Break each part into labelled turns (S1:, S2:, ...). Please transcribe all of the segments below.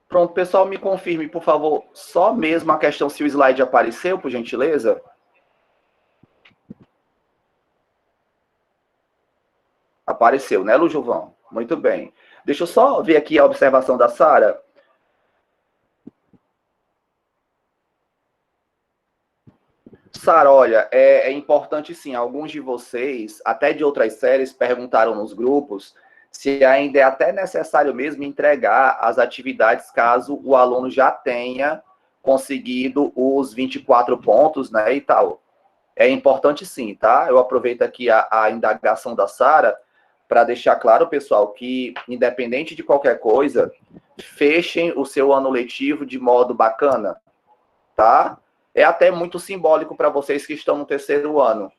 S1: Pronto, pessoal, me confirme, por favor, só mesmo a questão se o slide apareceu, por gentileza. Apareceu, né, Lujuvão? Muito bem. Deixa eu só ver aqui a observação da Sara. Sara, olha, é importante sim. Alguns de vocês, até de outras séries, perguntaram nos grupos se ainda é até necessário mesmo entregar as atividades caso o aluno já tenha conseguido os 24 pontos, né, e tal. É importante sim, tá? Eu aproveito aqui a indagação da Sara para deixar claro, pessoal, que independente de qualquer coisa, fechem o seu ano letivo de modo bacana, tá? É até muito simbólico para vocês que estão no terceiro ano,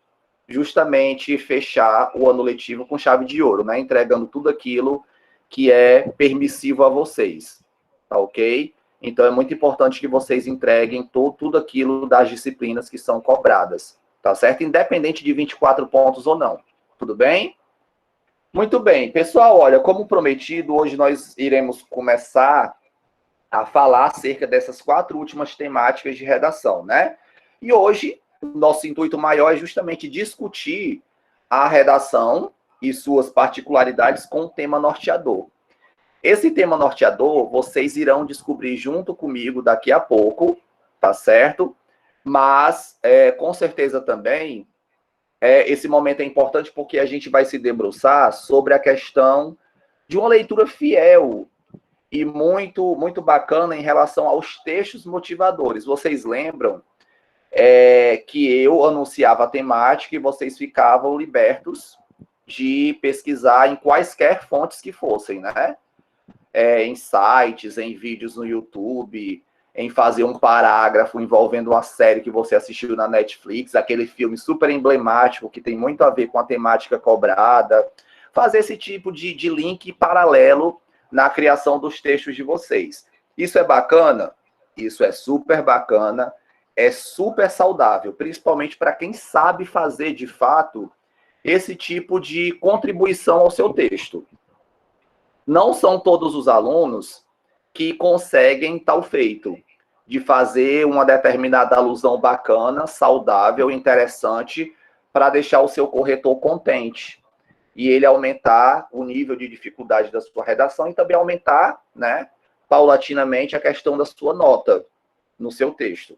S1: justamente fechar o ano letivo com chave de ouro, né? Entregando tudo aquilo que é permissivo a vocês, tá ok? Então é muito importante que vocês entreguem tudo aquilo das disciplinas que são cobradas, tá certo? Independente de 24 pontos ou não, tudo bem? Muito bem, pessoal, olha, como prometido, hoje nós iremos começar a falar acerca dessas 4 últimas temáticas de redação, né? E hoje, nosso intuito maior é justamente discutir a redação e suas particularidades com o tema norteador. Esse tema norteador, vocês irão descobrir junto comigo daqui a pouco, tá certo? Mas, com certeza também, esse momento é importante porque a gente vai se debruçar sobre a questão de uma leitura fiel e muito, muito bacana em relação aos textos motivadores. Vocês lembram que eu anunciava a temática e vocês ficavam libertos de pesquisar em quaisquer fontes que fossem, né? Em sites, em vídeos no YouTube, em fazer um parágrafo envolvendo uma série que você assistiu na Netflix, aquele filme super emblemático que tem muito a ver com a temática cobrada, fazer esse tipo de link paralelo na criação dos textos de vocês. Isso é bacana? Isso é super bacana, é super saudável, principalmente para quem sabe fazer, de fato, esse tipo de contribuição ao seu texto. Não são todos os alunos que conseguem tal feito, de fazer uma determinada alusão bacana, saudável, interessante, para deixar o seu corretor contente. E ele aumentar o nível de dificuldade da sua redação e também aumentar, né, paulatinamente, a questão da sua nota no seu texto.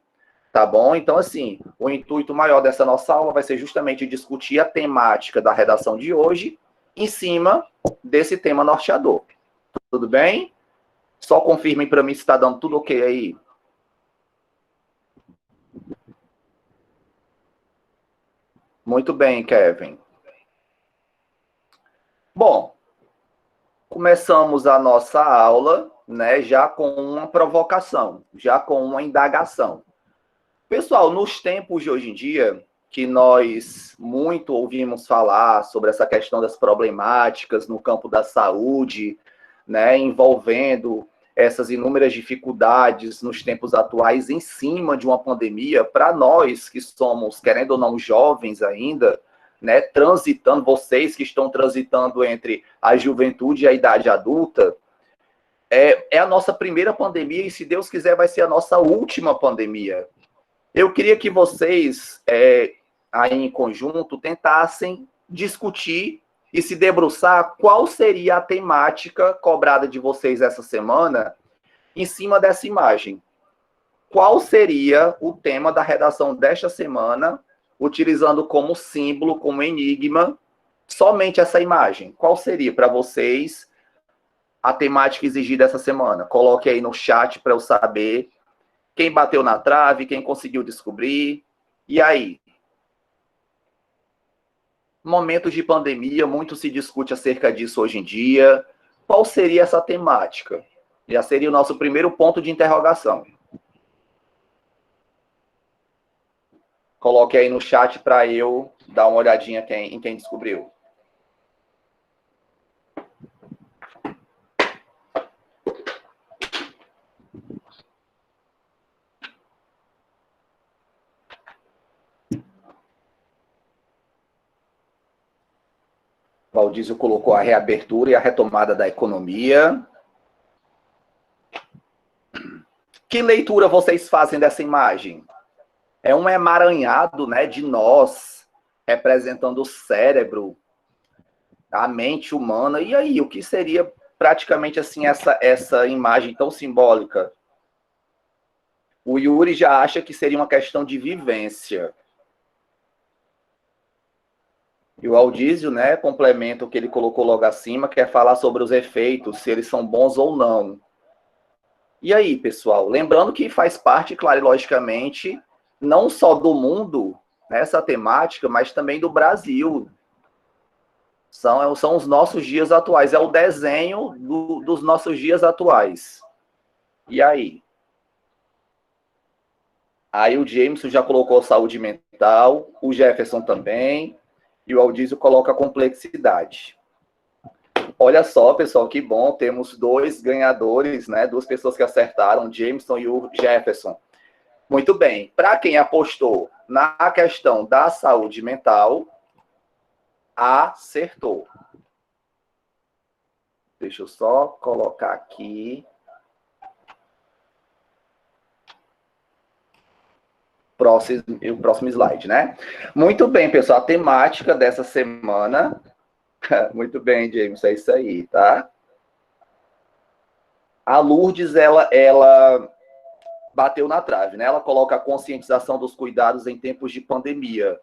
S1: Tá bom? Então, assim, o intuito maior dessa nossa aula vai ser justamente discutir a temática da redação de hoje em cima desse tema norteador. Tudo bem? Só confirmem para mim se está dando tudo ok aí. Muito bem, Kevin. Bom, começamos a nossa aula, né, já com uma provocação, já com uma indagação. Pessoal, nos tempos de hoje em dia, que nós muito ouvimos falar sobre essa questão das problemáticas no campo da saúde, né, envolvendo essas inúmeras dificuldades nos tempos atuais em cima de uma pandemia, para nós que somos, querendo ou não, jovens ainda, né, transitando, vocês que estão transitando entre a juventude e a idade adulta, é a nossa primeira pandemia e, se Deus quiser, vai ser a nossa última pandemia. Eu queria que vocês, aí em conjunto, tentassem discutir e se debruçar qual seria a temática cobrada de vocês essa semana em cima dessa imagem. Qual seria o tema da redação desta semana, utilizando como símbolo, como enigma, somente essa imagem? Qual seria para vocês a temática exigida essa semana? Coloque aí no chat para eu saber quem bateu na trave, quem conseguiu descobrir. E aí? Momentos de pandemia, muito se discute acerca disso hoje em dia. Qual seria essa temática? Já seria o nosso primeiro ponto de interrogação. Coloque aí no chat para eu dar uma olhadinha em quem descobriu. Valdísio colocou a reabertura e a retomada da economia. Que leitura vocês fazem dessa imagem? É um emaranhado, né, de nós, representando o cérebro, a mente humana. E aí, o que seria praticamente assim essa imagem tão simbólica? O Yuri já acha que seria uma questão de vivência. E o Aldísio, né, complementa o que ele colocou logo acima, que é falar sobre os efeitos, se eles são bons ou não. E aí, pessoal, lembrando que faz parte, claro e logicamente, não só do mundo, nessa temática, mas também do Brasil. São os nossos dias atuais, é o desenho dos nossos dias atuais. E aí? Aí o Jameson já colocou saúde mental, o Jefferson também, e o Aldísio coloca complexidade. Olha só, pessoal, que bom, temos dois ganhadores, né? Duas pessoas que acertaram, o Jameson e o Jefferson. Muito bem. Para quem apostou na questão da saúde mental, acertou. Deixa eu só colocar aqui. O próximo slide, né? Muito bem, pessoal. A temática dessa semana. Muito bem, James, é isso aí, tá? A Lourdes, ela bateu na trave, né? Ela coloca a conscientização dos cuidados em tempos de pandemia.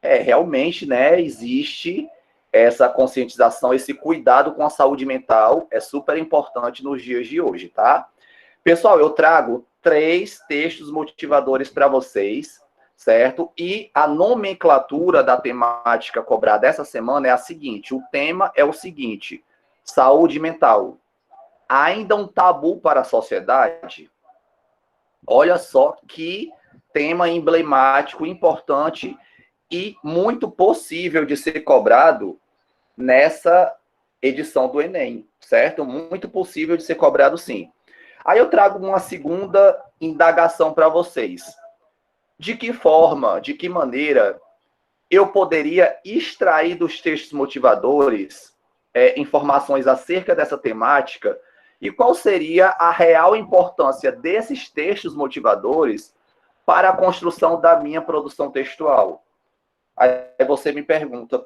S1: Realmente, né, existe essa conscientização, esse cuidado com a saúde mental é super importante nos dias de hoje, tá? Pessoal, eu trago 3 textos motivadores para vocês, certo? E a nomenclatura da temática cobrada essa semana é a seguinte: o tema é o seguinte: saúde mental. Ainda um tabu para a sociedade? Olha só que tema emblemático, importante e muito possível de ser cobrado nessa edição do Enem, certo? Muito possível de ser cobrado, sim. Aí eu trago uma segunda indagação para vocês. De que forma, de que maneira eu poderia extrair dos textos motivadores informações acerca dessa temática e qual seria a real importância desses textos motivadores para a construção da minha produção textual? Aí você me pergunta,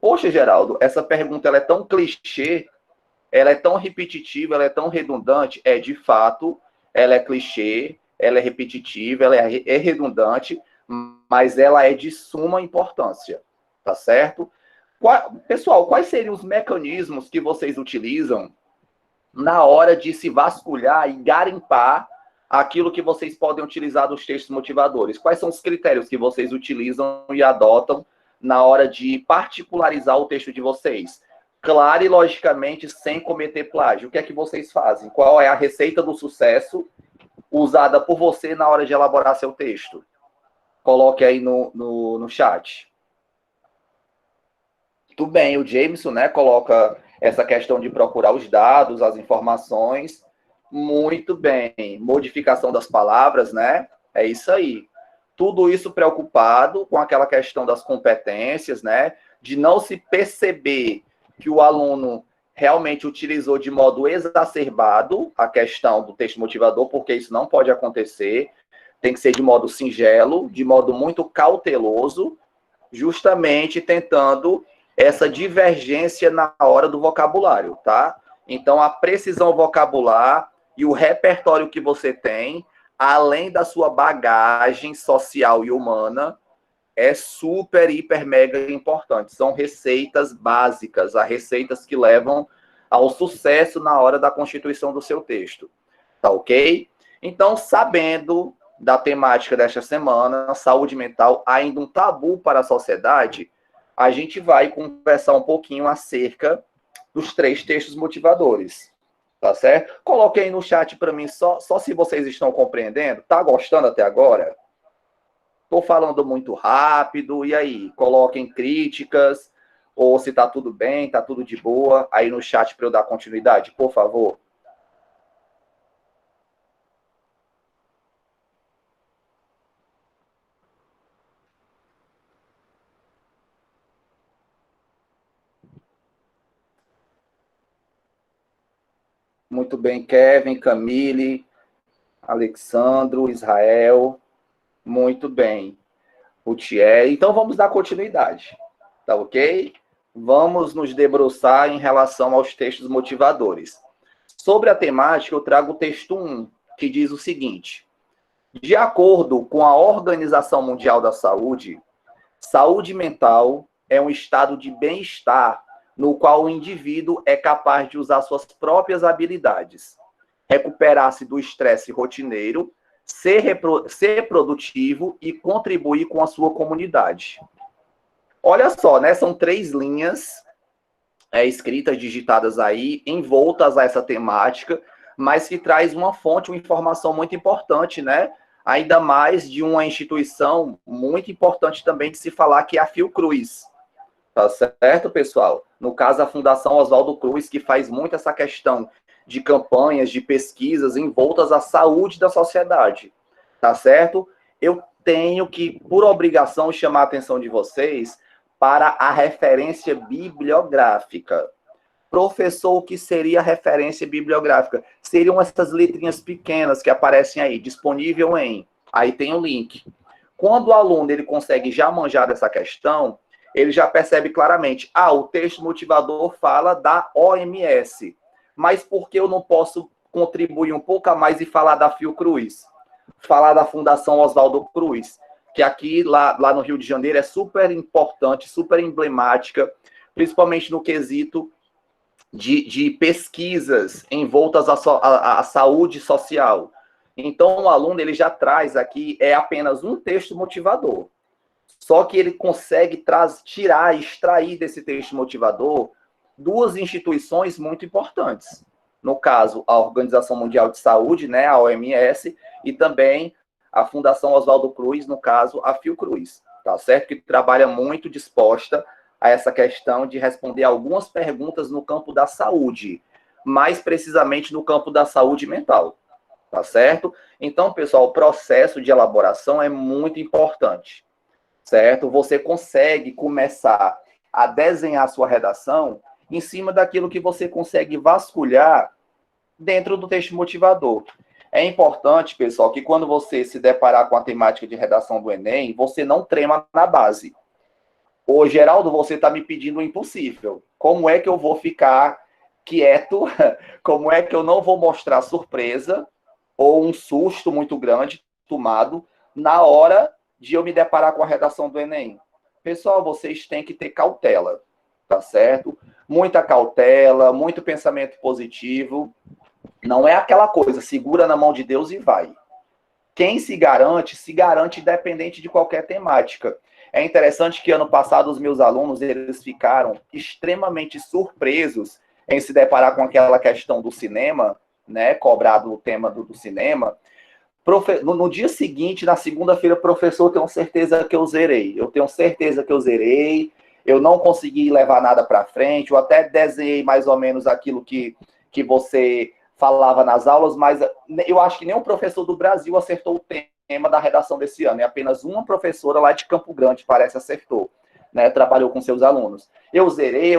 S1: poxa, Geraldo, essa pergunta ela é tão clichê, ela é tão repetitiva, ela é tão redundante. De fato, ela é clichê, ela é repetitiva, ela é redundante, mas ela é de suma importância, tá certo? Pessoal, quais seriam os mecanismos que vocês utilizam na hora de se vasculhar e garimpar aquilo que vocês podem utilizar dos textos motivadores? Quais são os critérios que vocês utilizam e adotam na hora de particularizar o texto de vocês? Claro e logicamente sem cometer plágio. O que é que vocês fazem? Qual é a receita do sucesso usada por você na hora de elaborar seu texto? Coloque aí no chat. Tudo bem, o Jameson, né, coloca essa questão de procurar os dados, as informações. Muito bem. Modificação das palavras, né? É isso aí. Tudo isso preocupado com aquela questão das competências, né? De não se perceber que o aluno realmente utilizou de modo exacerbado a questão do texto motivador, porque isso não pode acontecer. Tem que ser de modo singelo, de modo muito cauteloso, justamente tentando essa divergência na hora do vocabulário, tá? Então, a precisão vocabular e o repertório que você tem, além da sua bagagem social e humana, é super, hiper, mega importante. São receitas básicas, as receitas que levam ao sucesso na hora da constituição do seu texto. Tá ok? Então, sabendo da temática desta semana, saúde mental ainda um tabu para a sociedade, a gente vai conversar um pouquinho acerca dos 3 textos motivadores. Tá certo? Coloque aí no chat para mim só se vocês estão compreendendo. Tá gostando até agora? Estou falando muito rápido, e aí? Coloquem críticas, ou se tá tudo bem, tá tudo de boa, aí no chat para eu dar continuidade, por favor. Muito bem, Kevin, Camille, Alexandro, Israel, muito bem. O Thier. Então, vamos dar continuidade, tá ok? Vamos nos debruçar em relação aos textos motivadores. Sobre a temática, eu trago o texto 1, que diz o seguinte: de acordo com a Organização Mundial da Saúde, saúde mental é um estado de bem-estar no qual o indivíduo é capaz de usar suas próprias habilidades, recuperar-se do estresse rotineiro, ser produtivo e contribuir com a sua comunidade. Olha só, né? São 3 linhas escritas, digitadas aí, envoltas a essa temática, mas que traz uma fonte, uma informação muito importante, né? Ainda mais de uma instituição muito importante também de se falar, que é a Fiocruz. Tá certo, pessoal? No caso, a Fundação Oswaldo Cruz, que faz muito essa questão de campanhas, de pesquisas envoltas à saúde da sociedade. Tá certo? Eu tenho que, por obrigação, chamar a atenção de vocês para a referência bibliográfica. Professor, o que seria a referência bibliográfica? Seriam essas letrinhas pequenas que aparecem aí, disponível em... Aí tem o link. Quando o aluno ele consegue já manjar dessa questão, ele já percebe claramente, o texto motivador fala da OMS, mas por que eu não posso contribuir um pouco a mais e falar da Fiocruz? Falar da Fundação Oswaldo Cruz, que aqui, lá no Rio de Janeiro, é super importante, super emblemática, principalmente no quesito de pesquisas envoltas à saúde social. Então, o aluno ele já traz aqui, apenas um texto motivador. Só que ele consegue tirar, extrair desse texto motivador 2 instituições muito importantes. No caso, a Organização Mundial de Saúde, né, a OMS, e também a Fundação Oswaldo Cruz, no caso, a Fiocruz, tá certo? Que trabalha muito disposta a essa questão de responder algumas perguntas no campo da saúde, mais precisamente no campo da saúde mental, tá certo? Então, pessoal, o processo de elaboração é muito importante, certo? Você consegue começar a desenhar a sua redação em cima daquilo que você consegue vasculhar dentro do texto motivador. É importante, pessoal, que quando você se deparar com a temática de redação do Enem, você não trema na base. Ô, Geraldo, você está me pedindo o impossível. Como é que eu vou ficar quieto? Como é que eu não vou mostrar surpresa ou um susto muito grande tomado na hora de eu me deparar com a redação do Enem? Pessoal, vocês têm que ter cautela, tá certo? Muita cautela, muito pensamento positivo. Não é aquela coisa, segura na mão de Deus e vai. Quem se garante independente de qualquer temática. É interessante que ano passado os meus alunos eles ficaram extremamente surpresos em se deparar com aquela questão do cinema, né, cobrado o tema do cinema. No dia seguinte, na segunda-feira, professor, eu tenho certeza que eu zerei. Eu não consegui levar nada para frente, eu até desenhei mais ou menos aquilo que você falava nas aulas, mas eu acho que nenhum professor do Brasil acertou o tema da redação desse ano. É apenas uma professora lá de Campo Grande, parece, acertou, né? Trabalhou com seus alunos. Eu zerei.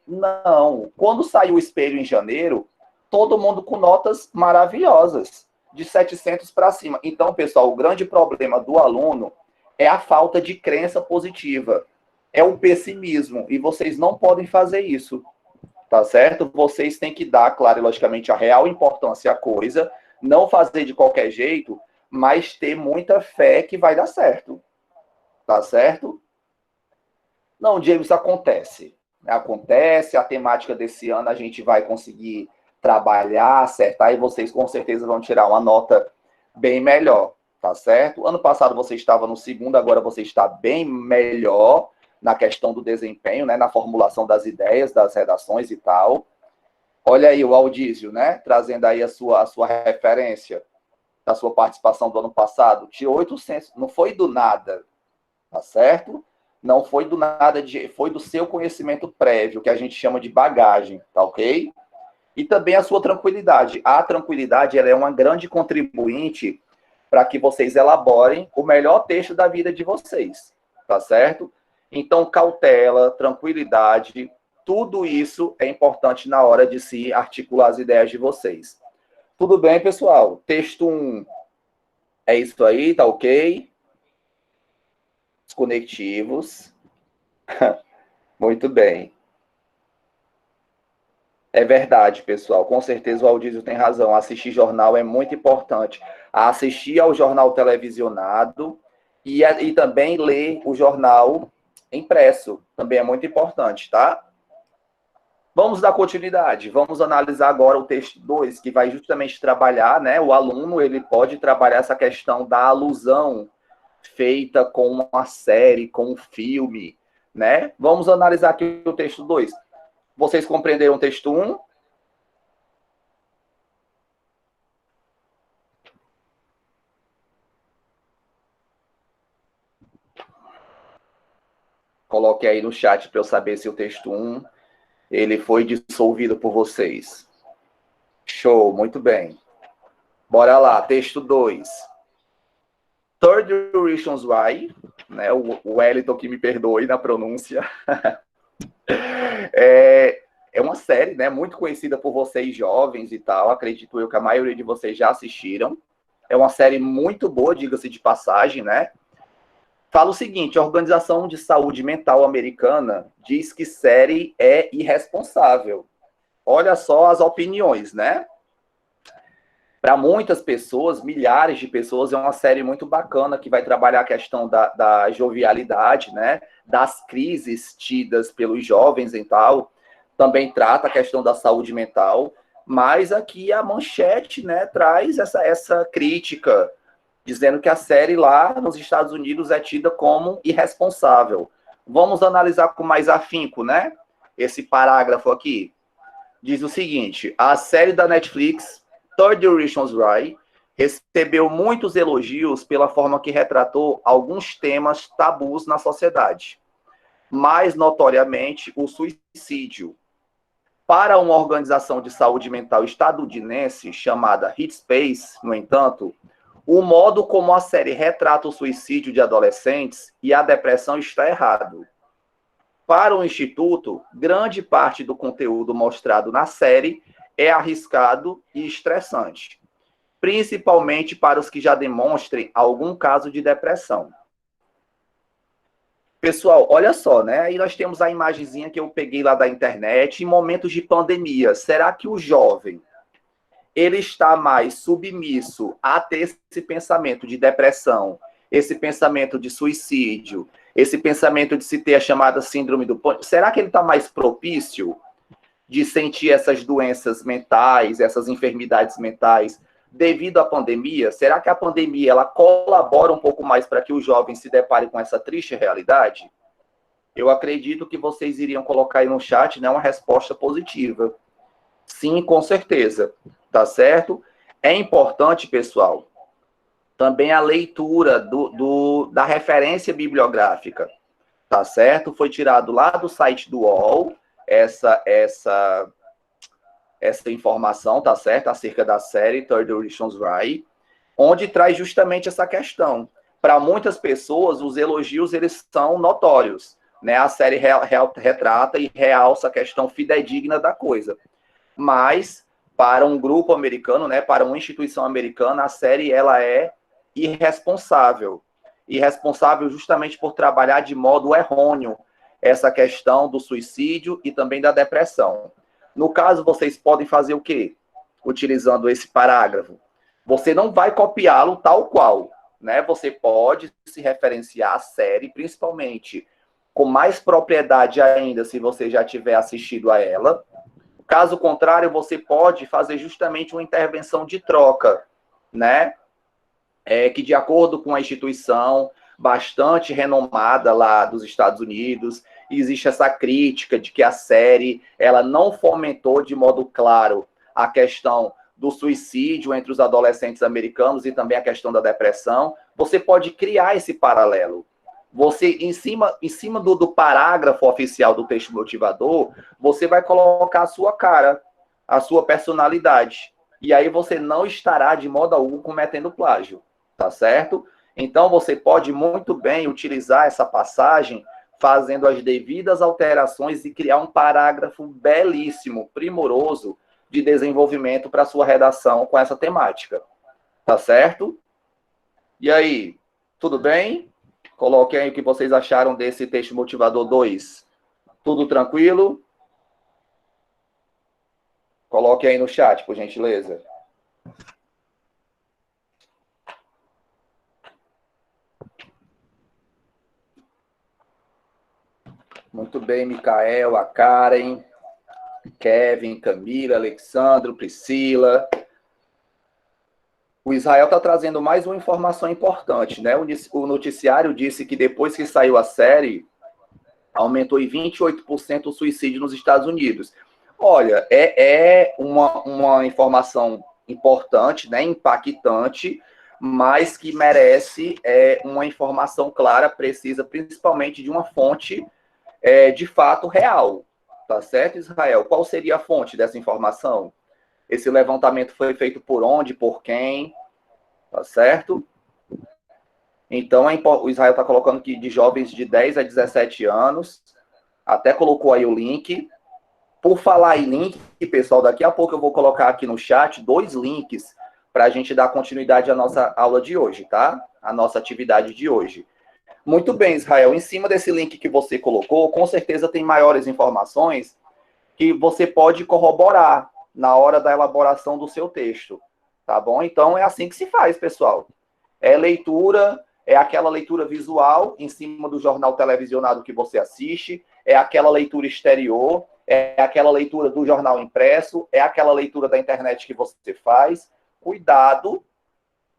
S1: Não. Quando saiu o espelho em janeiro, todo mundo com notas maravilhosas, de 700 para cima. Então, pessoal, o grande problema do aluno é a falta de crença positiva. É o pessimismo. E vocês não podem fazer isso. Tá certo? Vocês têm que dar, claro, logicamente, a real importância à coisa, não fazer de qualquer jeito, mas ter muita fé que vai dar certo. Tá certo? Não, Diego, isso acontece. Acontece, a temática desse ano a gente vai conseguir trabalhar, acertar, e vocês com certeza vão tirar uma nota bem melhor, tá certo? Ano passado você estava no segundo, agora você está bem melhor na questão do desempenho, né, na formulação das ideias, das redações e tal. Olha aí o Aldísio, né, trazendo aí a sua referência da sua participação do ano passado. Tirou 800, não foi do nada, tá certo? Não foi do nada, foi do seu conhecimento prévio, que a gente chama de bagagem, tá ok? E também a sua tranquilidade. A tranquilidade, ela é uma grande contribuinte para que vocês elaborem o melhor texto da vida de vocês, tá certo? Então, cautela, tranquilidade, tudo isso é importante na hora de se articular as ideias de vocês. Tudo bem, pessoal? Texto 1 é isso aí, tá ok? Os conectivos. Muito bem. É verdade, pessoal. Com certeza o Aldísio tem razão. Assistir jornal é muito importante. Assistir ao jornal televisionado e também ler o jornal impresso. Também é muito importante, tá? Vamos dar continuidade. Vamos analisar agora o texto 2, que vai justamente trabalhar, né? O aluno, ele pode trabalhar essa questão da alusão feita com uma série, com um filme, né? Vamos analisar aqui o texto 2. Vocês compreenderam o texto 1? Coloque aí no chat para eu saber se o texto 1 ele foi dissolvido por vocês. Show, muito bem. Bora lá, texto 2. Third Reasons Why, né? O Wellington que me perdoe na pronúncia. É uma série, né, muito conhecida por vocês jovens e tal. Acredito eu que a maioria de vocês já assistiram. É uma série muito boa, diga-se de passagem, né? Fala o seguinte: a Organização de Saúde Mental Americana diz que série é irresponsável. Olha só as opiniões, né? Para muitas pessoas, milhares de pessoas, é uma série muito bacana que vai trabalhar a questão da jovialidade, né? Das crises tidas pelos jovens e tal. Também trata a questão da saúde mental. Mas aqui a manchete, né, traz essa crítica, dizendo que a série lá nos Estados Unidos é tida como irresponsável. Vamos analisar com mais afinco, né? Esse parágrafo aqui. Diz o seguinte: a série da Netflix, 30 Reasons Why, recebeu muitos elogios pela forma que retratou alguns temas tabus na sociedade, mais notoriamente o suicídio. Para uma organização de saúde mental estadunidense chamada Headspace, no entanto, o modo como a série retrata o suicídio de adolescentes e a depressão está errado. Para o Instituto, grande parte do conteúdo mostrado na série é arriscado e estressante, principalmente para os que já demonstrem algum caso de depressão. Pessoal, olha só, né? Aí nós temos a imagenzinha que eu peguei lá da internet em momentos de pandemia. Será que o jovem ele está mais submisso a ter esse pensamento de depressão, esse pensamento de suicídio, esse pensamento de se ter a chamada síndrome do pânico? Será que ele está mais propício de sentir essas doenças mentais, essas enfermidades mentais devido à pandemia? Será que a pandemia ela colabora um pouco mais para que os jovens se deparem com essa triste realidade? Eu acredito que vocês iriam colocar aí no chat, né, uma resposta positiva. Sim, com certeza. Tá certo? É importante, pessoal, também a leitura da referência bibliográfica. Tá certo? Foi tirado lá do site do UOL essa informação, tá certo? Acerca da série Third Reasons Why, onde traz justamente essa questão. Para muitas pessoas, os elogios eles são notórios, né? A série retrata e realça a questão fidedigna da coisa. Mas para um grupo americano, né, para uma instituição americana, a série ela é irresponsável. Irresponsável justamente por trabalhar de modo errôneo essa questão do suicídio e também da depressão. No caso, vocês podem fazer o quê? Utilizando esse parágrafo. Você não vai copiá-lo tal qual, né? Você pode se referenciar à série, principalmente com mais propriedade ainda, se você já tiver assistido a ela. Caso contrário, você pode fazer justamente uma intervenção de troca, né? Que de acordo com a instituição bastante renomada lá dos Estados Unidos, existe essa crítica de que a série ela não fomentou de modo claro a questão do suicídio entre os adolescentes americanos e também a questão da depressão. Você pode criar esse paralelo. Você, em cima do parágrafo oficial do texto motivador, você vai colocar a sua cara, a sua personalidade. E aí você não estará, de modo algum, cometendo plágio, tá certo? Então, você pode muito bem utilizar essa passagem fazendo as devidas alterações e criar um parágrafo belíssimo, primoroso, de desenvolvimento para a sua redação com essa temática. Tá certo? E aí, tudo bem? Coloquem aí o que vocês acharam desse texto motivador 2. Tudo tranquilo? Coloquem aí no chat, por gentileza. Muito bem, Micael, a Karen, Kevin, Camila, Alexandro, Priscila. O Israel está trazendo mais uma informação importante, né? O noticiário disse que depois que saiu a série, aumentou em 28% o suicídio nos Estados Unidos. Olha, é uma informação importante, né? Impactante, mas que merece uma informação clara, precisa, principalmente de uma fonte de fato real. Tá certo, Israel? Qual seria a fonte dessa informação? Esse levantamento foi feito por onde, por quem, tá certo? Então, o Israel está colocando que de jovens de 10 a 17 anos, até colocou aí o link. Por falar em link, pessoal, daqui a pouco eu vou colocar aqui no chat 2 links para a gente dar continuidade à nossa aula de hoje, tá? A nossa atividade de hoje. Muito bem, Israel. Em cima desse link que você colocou, com certeza tem maiores informações que você pode corroborar na hora da elaboração do seu texto, tá bom? Então, é assim que se faz, pessoal. É leitura, é aquela leitura visual em cima do jornal televisionado que você assiste, é aquela leitura exterior, é aquela leitura do jornal impresso, é aquela leitura da internet que você faz. Cuidado,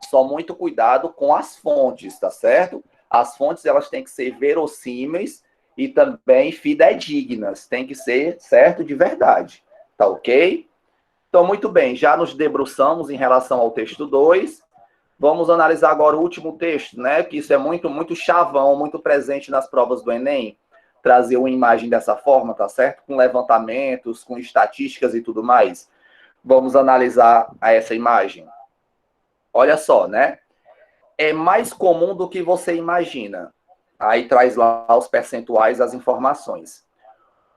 S1: só muito cuidado com as fontes, tá certo? As fontes, elas têm que ser verossímeis e também fidedignas, tem que ser certo de verdade, tá ok? Então, muito bem, já nos debruçamos em relação ao texto 2, vamos analisar agora o último texto, né, que isso é muito, muito chavão, muito presente nas provas do Enem, trazer uma imagem dessa forma, tá certo? Com levantamentos, com estatísticas e tudo mais. Vamos analisar essa imagem. Olha só, né? É mais comum do que você imagina. Aí traz lá os percentuais, as informações.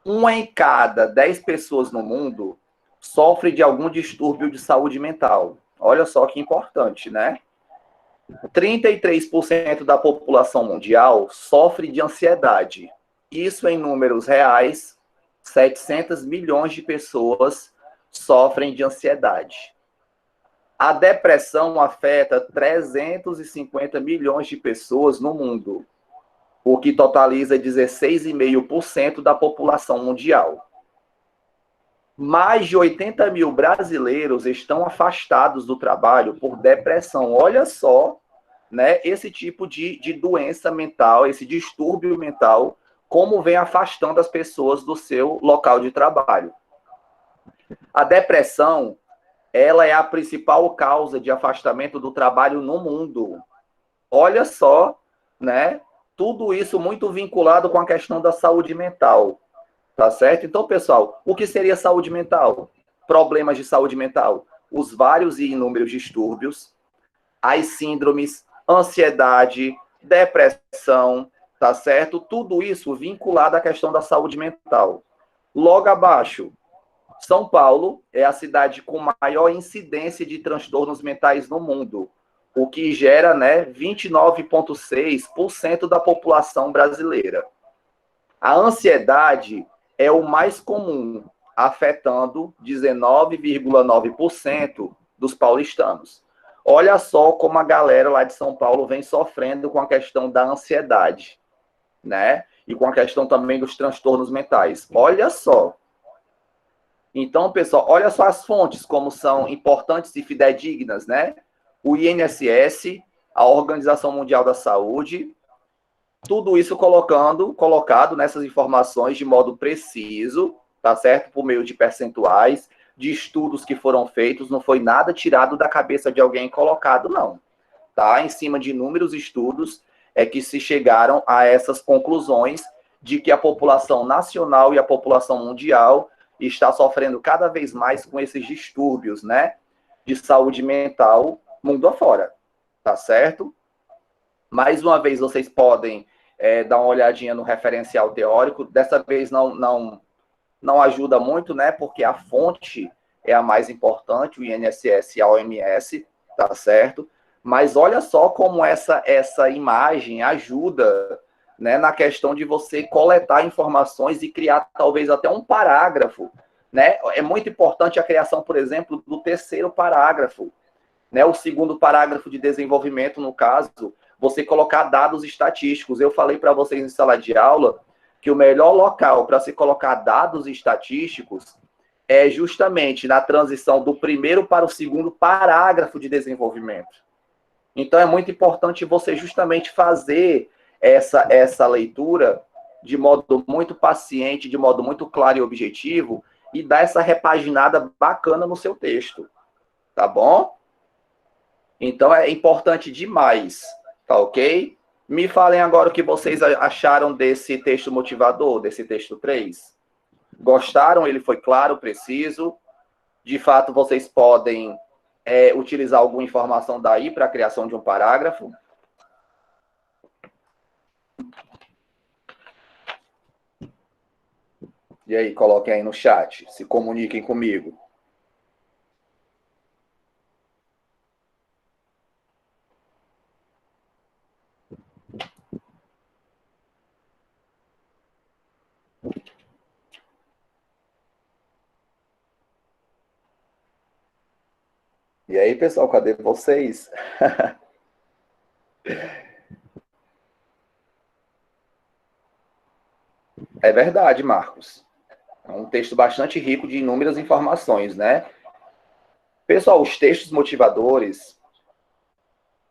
S1: 1 em cada 10 pessoas no mundo sofre de algum distúrbio de saúde mental. Olha só que importante, né? 33% da população mundial sofre de ansiedade. Isso em números reais, 700 milhões de pessoas sofrem de ansiedade. A depressão afeta 350 milhões de pessoas no mundo, o que totaliza 16,5% da população mundial. Mais de 80 mil brasileiros estão afastados do trabalho por depressão. Olha só, né, esse tipo de doença mental, esse distúrbio mental, como vem afastando as pessoas do seu local de trabalho. A depressão, ela é a principal causa de afastamento do trabalho no mundo. Olha só, né? Tudo isso muito vinculado com a questão da saúde mental, tá certo? Então, pessoal, o que seria saúde mental? Problemas de saúde mental, os vários e inúmeros distúrbios, as síndromes, ansiedade, depressão, tá certo? Tudo isso vinculado à questão da saúde mental. Logo abaixo, São Paulo é a cidade com maior incidência de transtornos mentais no mundo, o que gera, né, 29,6% da população brasileira. A ansiedade é o mais comum, afetando 19,9% dos paulistanos. Olha só como a galera lá de São Paulo vem sofrendo com a questão da ansiedade, né? E com a questão também dos transtornos mentais. Olha só. Então, pessoal, olha só as fontes, como são importantes e fidedignas, né? O INSS, a Organização Mundial da Saúde, tudo isso colocado nessas informações de modo preciso, tá certo? Por meio de percentuais, de estudos que foram feitos, não foi nada tirado da cabeça de alguém e colocado, não. Tá? Em cima de inúmeros estudos é que se chegaram a essas conclusões de que a população nacional e a população mundial está sofrendo cada vez mais com esses distúrbios, né, de saúde mental mundo afora, tá certo? Mais uma vez, vocês podem dar uma olhadinha no referencial teórico. Dessa vez não ajuda muito, né, porque a fonte é a mais importante, o INSS e a OMS, tá certo? Mas olha só como essa imagem ajuda, né, na questão de você coletar informações e criar talvez até um parágrafo, né? É muito importante a criação, por exemplo, do terceiro parágrafo, né? O segundo parágrafo de desenvolvimento, no caso, você colocar dados estatísticos. Eu falei para vocês em sala de aula que o melhor local para se colocar dados estatísticos é justamente na transição do primeiro para o segundo parágrafo de desenvolvimento. Então, é muito importante você justamente fazer essa leitura de modo muito paciente, de modo muito claro e objetivo, e dar essa repaginada bacana no seu texto, tá bom? Então, é importante demais, tá ok? Me falem agora o que vocês acharam desse texto motivador, desse texto 3. Gostaram? Ele foi claro, preciso? De fato, vocês podem utilizar alguma informação daí para a criação de um parágrafo? E aí, coloquem aí no chat, se comuniquem comigo. E aí, pessoal, cadê vocês? É verdade, Marcos. É um texto bastante rico de inúmeras informações, né? Pessoal, os textos motivadores,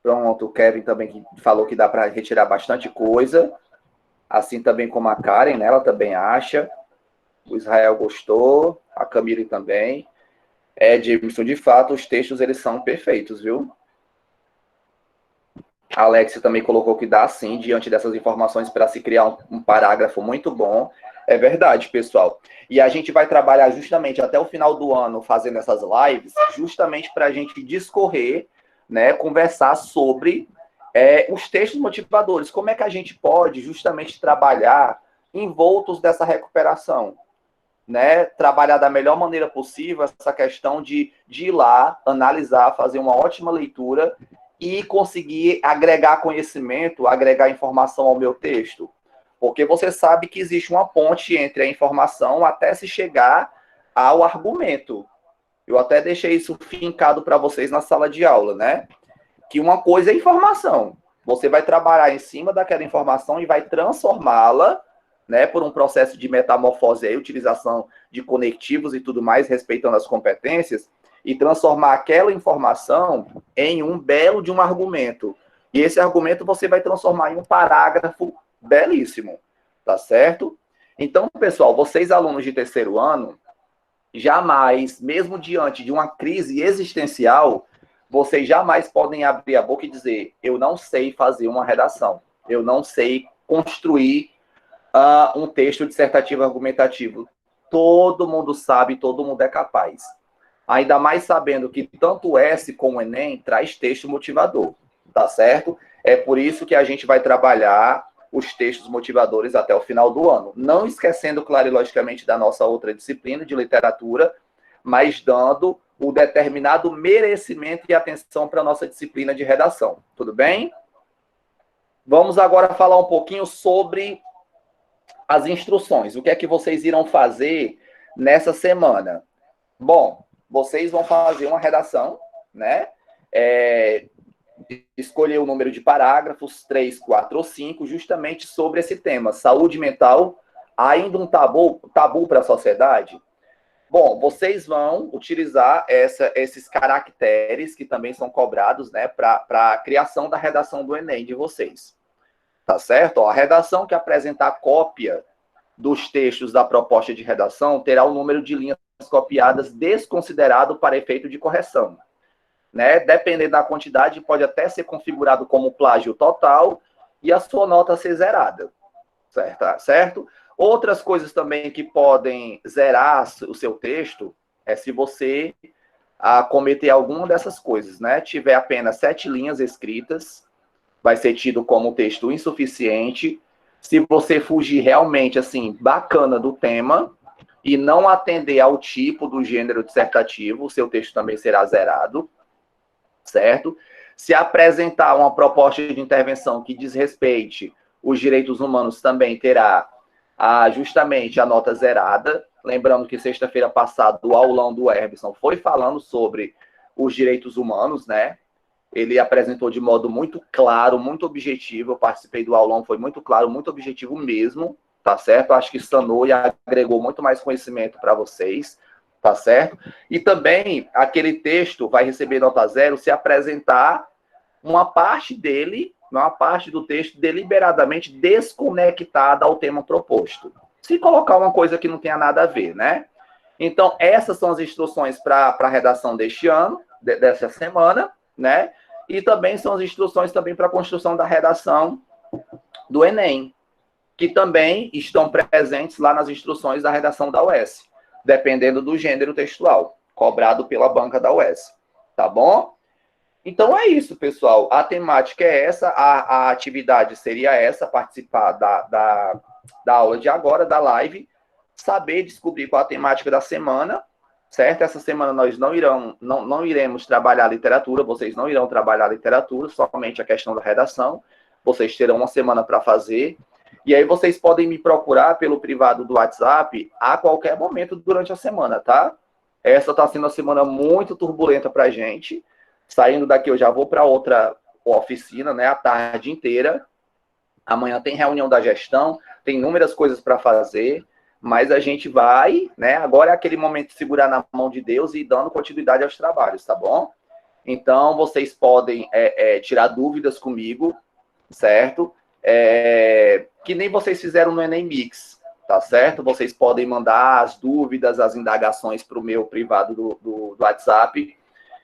S1: pronto, o Kevin também falou que dá para retirar bastante coisa, assim também como a Karen, né? Ela também acha. O Israel gostou, a Camille também. Jameson, de fato, os textos eles são perfeitos, viu? A Alexia também colocou que dá, sim, diante dessas informações, para se criar um parágrafo muito bom. É verdade, pessoal. E a gente vai trabalhar justamente até o final do ano fazendo essas lives, justamente para a gente discorrer, né, conversar sobre os textos motivadores. Como é que a gente pode justamente trabalhar envoltos dessa recuperação? Né, trabalhar da melhor maneira possível essa questão de ir lá, analisar, fazer uma ótima leitura e conseguir agregar conhecimento, agregar informação ao meu texto. Porque você sabe que existe uma ponte entre a informação até se chegar ao argumento. Eu até deixei isso fincado para vocês na sala de aula, né? Que uma coisa é informação. Você vai trabalhar em cima daquela informação e vai transformá-la, né, por um processo de metamorfose aí, utilização de conectivos e tudo mais, respeitando as competências, e transformar aquela informação em um belo de um argumento. E esse argumento você vai transformar em um parágrafo belíssimo, tá certo? Então, pessoal, vocês alunos de terceiro ano, jamais, mesmo diante de uma crise existencial, vocês jamais podem abrir a boca e dizer, eu não sei fazer uma redação, eu não sei construir um texto dissertativo argumentativo. Todo mundo sabe, todo mundo é capaz. Ainda mais sabendo que tanto o S como o Enem traz texto motivador, tá certo? É por isso que a gente vai trabalhar os textos motivadores até o final do ano. Não esquecendo, claro e logicamente, da nossa outra disciplina de literatura, mas dando o determinado merecimento e atenção para a nossa disciplina de redação. Tudo bem? Vamos agora falar um pouquinho sobre as instruções. O que é que vocês irão fazer nessa semana? Bom, vocês vão fazer uma redação, né? Escolher o número de parágrafos, 3, 4 ou 5, justamente sobre esse tema. Saúde mental, ainda um tabu para a sociedade? Bom, vocês vão utilizar esses caracteres que também são cobrados, né, para a criação da redação do Enem de vocês. Tá certo? Ó, a redação que apresentar cópia dos textos da proposta de redação terá o número de linhas copiadas desconsiderado para efeito de correção. Né? Dependendo da quantidade, pode até ser configurado como plágio total e a sua nota ser zerada. Certo? Outras coisas também que podem zerar o seu texto é se você cometer alguma dessas coisas, né? Tiver apenas 7 linhas escritas, vai ser tido como texto insuficiente. Se você fugir realmente, assim, bacana do tema, e não atender ao tipo do gênero dissertativo, o seu texto também será zerado, certo? Se apresentar uma proposta de intervenção que desrespeite os direitos humanos, também terá justamente a nota zerada. Lembrando que sexta-feira passada o aulão do Herbson foi falando sobre os direitos humanos, né? Ele apresentou de modo muito claro, muito objetivo. Eu participei do aulão, foi muito claro, muito objetivo mesmo, tá certo? Acho que sanou e agregou muito mais conhecimento para vocês, tá certo? E também aquele texto vai receber nota zero se apresentar uma parte dele, uma parte do texto deliberadamente desconectada ao tema proposto. Se colocar uma coisa que não tenha nada a ver, né? Então, essas são as instruções para a redação deste ano, dessa semana, né? E também são as instruções também para a construção da redação do Enem, que também estão presentes lá nas instruções da redação da UES, dependendo do gênero textual, cobrado pela banca da UES. Tá bom? Então é isso, pessoal. A temática é essa, a atividade seria essa, participar da aula de agora, da live, saber descobrir qual a temática da semana, certo? Essa semana nós não iremos trabalhar literatura, vocês não irão trabalhar literatura, somente a questão da redação. Vocês terão uma semana para fazer. E aí vocês podem me procurar pelo privado do WhatsApp a qualquer momento durante a semana, tá? Essa está sendo uma semana muito turbulenta para a gente. Saindo daqui, eu já vou para outra oficina, né? A tarde inteira. Amanhã tem reunião da gestão, tem inúmeras coisas para fazer, mas a gente vai, né? Agora é aquele momento de segurar na mão de Deus e ir dando continuidade aos trabalhos, tá bom? Então, vocês podem tirar dúvidas comigo, certo? Que nem vocês fizeram no Enem Mix, tá certo? Vocês podem mandar as dúvidas, as indagações para o meu privado do WhatsApp,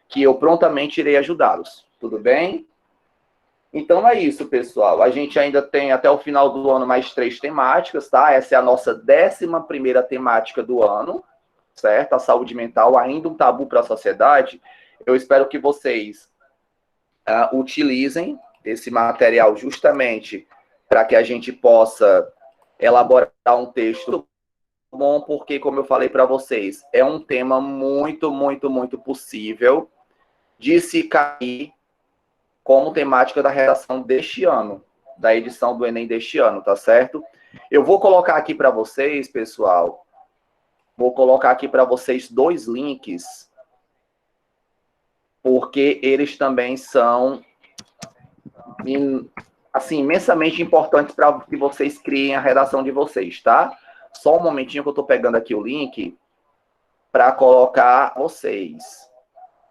S1: que eu prontamente irei ajudá-los, tudo bem? Então é isso, pessoal. A gente ainda tem até o final do ano mais 3 temáticas, tá? Essa é a nossa 11ª temática do ano, certo? A saúde mental, ainda um tabu para a sociedade. Eu espero que vocês utilizem esse material justamente para que a gente possa elaborar um texto bom, porque, como eu falei para vocês, é um tema muito, muito, muito possível de se cair como temática da redação deste ano, da edição do Enem deste ano, tá certo? Eu vou colocar aqui para vocês, pessoal, vou colocar aqui para vocês 2 links, porque eles também são, assim, imensamente importantes para que vocês criem a redação de vocês, tá? Só um momentinho que eu estou pegando aqui o link para colocar vocês,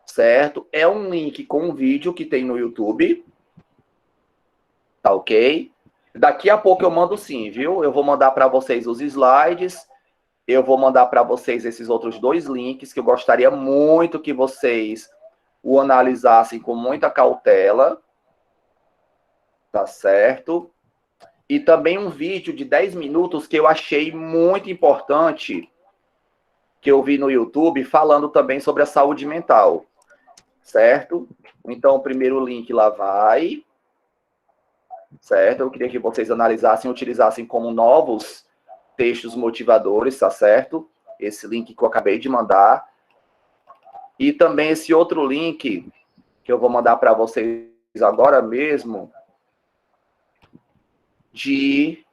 S1: certo? É um link com um vídeo que tem no YouTube, tá ok? Daqui a pouco eu mando sim, viu? Eu vou mandar para vocês os slides, eu vou mandar para vocês esses outros 2 links que eu gostaria muito que vocês o analisassem com muita cautela, tá certo? E também um vídeo de 10 minutos que eu achei muito importante, que eu vi no YouTube, falando também sobre a saúde mental, certo? Então, o primeiro link lá vai, certo? Eu queria que vocês analisassem e utilizassem como novos textos motivadores, tá certo? Esse link que eu acabei de mandar. E também esse outro link que eu vou mandar para vocês agora mesmo, de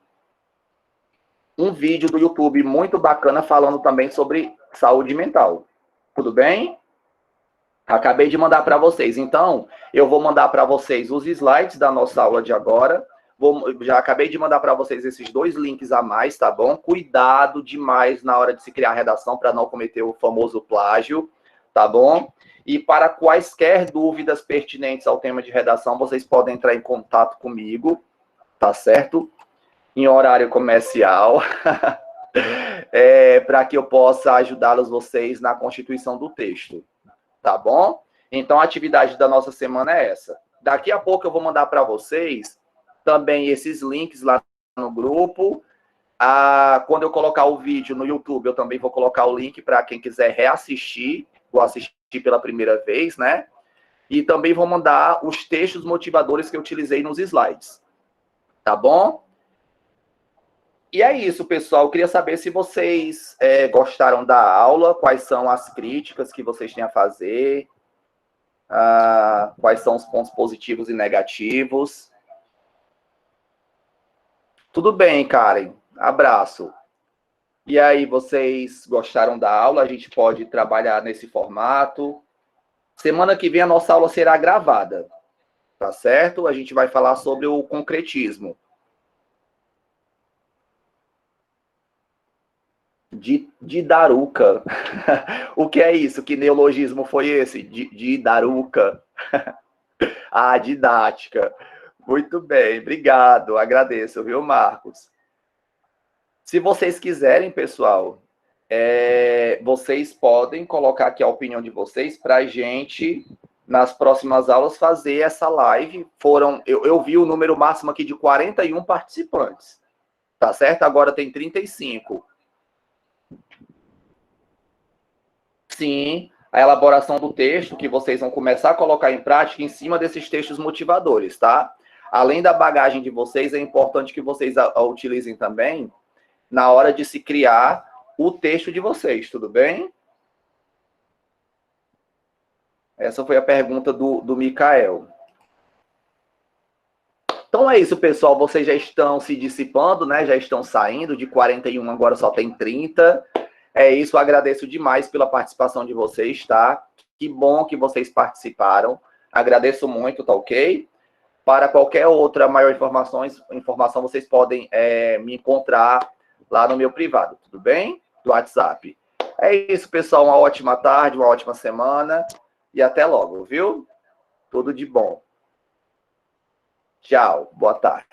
S1: um vídeo do YouTube muito bacana falando também sobre saúde mental. Tudo bem? Acabei de mandar para vocês. Então, eu vou mandar para vocês os slides da nossa aula de agora. Já acabei de mandar para vocês esses 2 links a mais, tá bom? Cuidado demais na hora de se criar a redação para não cometer o famoso plágio, tá bom? E para quaisquer dúvidas pertinentes ao tema de redação, vocês podem entrar em contato comigo, tá certo? Em horário comercial, para que eu possa ajudá-los vocês na constituição do texto, tá bom? Então, a atividade da nossa semana é essa. Daqui a pouco eu vou mandar para vocês também esses links lá no grupo. Quando eu colocar o vídeo no YouTube, eu também vou colocar o link para quem quiser reassistir, ou assistir pela primeira vez, né? E também vou mandar os textos motivadores que eu utilizei nos slides. Tá bom? E é isso, pessoal. Eu queria saber se vocês gostaram da aula, quais são as críticas que vocês têm a fazer, quais são os pontos positivos e negativos. Tudo bem, Karen. Abraço. E aí, vocês gostaram da aula? A gente pode trabalhar nesse formato. Semana que vem a nossa aula será gravada, tá certo? A gente vai falar sobre o concretismo. Didaruca. O que é isso? Que neologismo foi esse? Didaruca. Ah, didática. Muito bem, obrigado. Agradeço, viu, Marcos? Se vocês quiserem, pessoal, vocês podem colocar aqui a opinião de vocês para a gente, nas próximas aulas, fazer essa live. Eu vi o número máximo aqui de 41 participantes, tá certo? Agora tem 35. Sim, a elaboração do texto que vocês vão começar a colocar em prática em cima desses textos motivadores, tá? Além da bagagem de vocês, é importante que vocês a utilizem também na hora de se criar o texto de vocês, tudo bem? Essa foi a pergunta do Mikael. Então é isso, pessoal. Vocês já estão se dissipando, né? Já estão saindo de 41, agora só tem 30. É isso, eu agradeço demais pela participação de vocês, tá? Que bom que vocês participaram. Agradeço muito, tá ok? Para qualquer outra maior informação vocês podem me encontrar lá no meu privado, tudo bem? Do WhatsApp. É isso, pessoal. Uma ótima tarde, uma ótima semana. E até logo, viu? Tudo de bom. Tchau. Boa tarde.